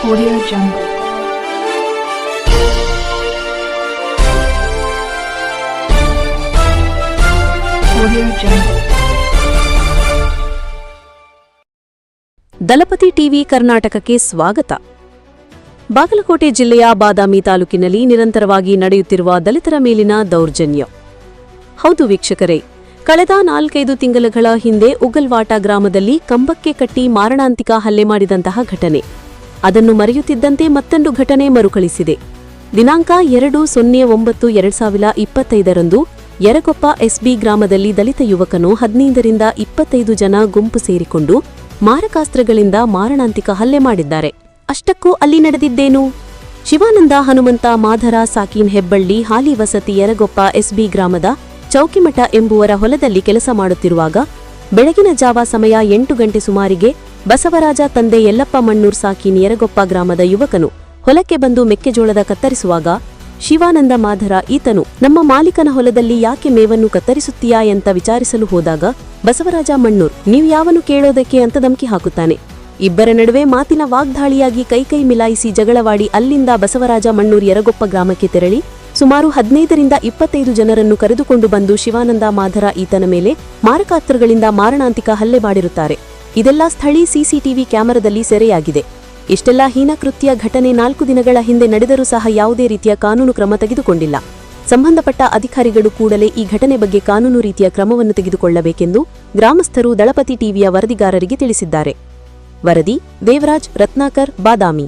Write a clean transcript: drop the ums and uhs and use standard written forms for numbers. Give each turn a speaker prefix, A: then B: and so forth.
A: Audio Jungle. Audio Jungle.
B: Dalapathi TV ಕರ್ನಾಟಕಕ್ಕೆ ಸ್ವಾಗತ. ಬಾಗಲಕೋಟೆ ಜಿಲ್ಲೆಯ ಬಾದಾಮಿ ತಾಲೂಕಿನಲ್ಲಿ ನಿರಂತರವಾಗಿ ನಡೆಯುತ್ತಿರುವ ದಲಿತರ ಮೇಲಿನ ದೌರ್ಜನ್ಯ. ಹೌದು ವೀಕ್ಷಕರೇ, ಕಳೆದ 4-5 ತಿಂಗಳ ಹಿಂದೆ ಉಗಲ್ವಾಟ ಗ್ರಾಮದಲ್ಲಿ ಕಂಬಕ್ಕೆ ಕಟ್ಟಿ ಮಾರಣಾಂತಿಕ ಹಲ್ಲೆ ಮಾಡಿದಂತಹ ಘಟನೆ. ಅದನ್ನು ಮರೆಯುತ್ತಿದ್ದಂತೆ ಮತ್ತೊಂದು ಘಟನೆ ಮರುಕಳಿಸಿದೆ. ದಿನಾಂಕ 2/09/2025 ಯರಗೊಪ್ಪ ಎಸ್ಬಿ ಗ್ರಾಮದಲ್ಲಿ ದಲಿತ ಯುವಕನು 15ರಿಂದ 25 ಜನ ಗುಂಪು ಸೇರಿಕೊಂಡು ಮಾರಕಾಸ್ತ್ರಗಳಿಂದ ಮಾರಣಾಂತಿಕ ಹಲ್ಲೆ ಮಾಡಿದ್ದಾರೆ. ಅಷ್ಟಕ್ಕೂ ಅಲ್ಲಿ ನಡೆದಿದ್ದೇನು? ಶಿವಾನಂದ ಹನುಮಂತ ಮಾಧರ ಸಾಕೀನ್ ಹೆಬ್ಬಳ್ಳಿ ಹಾಲಿ ವಸತಿ ಯರಗೊಪ್ಪ ಎಸ್ಬಿ ಗ್ರಾಮದ ಚೌಕಿಮಠ ಎಂಬುವರ ಹೊಲದಲ್ಲಿ ಕೆಲಸ ಮಾಡುತ್ತಿರುವಾಗ ಬೆಳಗಿನ ಜಾವ ಸಮಯ 8 ಗಂಟೆ ಸುಮಾರಿಗೆ ಬಸವರಾಜ ತಂದೆ ಯಲ್ಲಪ್ಪ ಮಣ್ಣೂರ್ ಸಾಕೀನ್ ಯರಗೊಪ್ಪ ಗ್ರಾಮದ ಯುವಕನು ಹೊಲಕ್ಕೆ ಬಂದು ಮೆಕ್ಕೆಜೋಳದ ಕತ್ತರಿಸುವಾಗ ಶಿವಾನಂದ ಮಾಧರ ಈತನು ನಮ್ಮ ಮಾಲೀಕನ ಹೊಲದಲ್ಲಿ ಯಾಕೆ ಮೇವನ್ನು ಕತ್ತರಿಸುತ್ತೀಯಾ ಅಂತ ವಿಚಾರಿಸಲು ಹೋದಾಗ ಬಸವರಾಜ ಮಣ್ಣೂರ್ ನೀವು ಯಾವನು ಕೇಳೋದಕ್ಕೆ ಅಂತ ಧಮಕಿ ಹಾಕುತ್ತಾನೆ. ಇಬ್ಬರ ನಡುವೆ ಮಾತಿನ ವಾಗ್ದಾಳಿಯಾಗಿ ಕೈ ಮಿಲಾಯಿಸಿ ಜಗಳವಾಡಿ ಅಲ್ಲಿಂದ ಬಸವರಾಜ ಮಣ್ಣೂರ್ ಯರಗೊಪ್ಪ ಗ್ರಾಮಕ್ಕೆ ತೆರಳಿ ಸುಮಾರು 15ರಿಂದ 25 ಜನರನ್ನು ಕರೆದುಕೊಂಡು ಬಂದು ಶಿವಾನಂದ ಮಾಧರ ಈತನ ಮೇಲೆ ಮಾರಕಾಸ್ತ್ರಗಳಿಂದ ಮಾರಣಾಂತಿಕ ಹಲ್ಲೆ ಮಾಡಿರುತ್ತಾರೆ. ಇದೆಲ್ಲ ಸ್ಥಳೀಯ ಸಿಸಿಟಿವಿ ಕ್ಯಾಮೆರಾದಲ್ಲಿ ಸೆರೆಯಾಗಿದೆ. ಇಷ್ಟೆಲ್ಲ ಹೀನಕೃತ್ಯ ಘಟನೆ 4 ದಿನಗಳ ಹಿಂದೆ ನಡೆದರೂ ಸಹ ಯಾವುದೇ ರೀತಿಯ ಕಾನೂನು ಕ್ರಮ ತೆಗೆದುಕೊಂಡಿಲ್ಲ. ಸಂಬಂಧಪಟ್ಟ ಅಧಿಕಾರಿಗಳು ಕೂಡಲೇ ಈ ಘಟನೆ ಬಗ್ಗೆ ಕಾನೂನು ರೀತಿಯ ಕ್ರಮವನ್ನು ತೆಗೆದುಕೊಳ್ಳಬೇಕೆಂದು ಗ್ರಾಮಸ್ಥರು ದಳಪತಿ ಟಿವಿಯ ವರದಿಗಾರರಿಗೆ ತಿಳಿಸಿದ್ದಾರೆ. ವರದಿ ದೇವರಾಜ್ ರತ್ನಾಕರ್, ಬಾದಾಮಿ.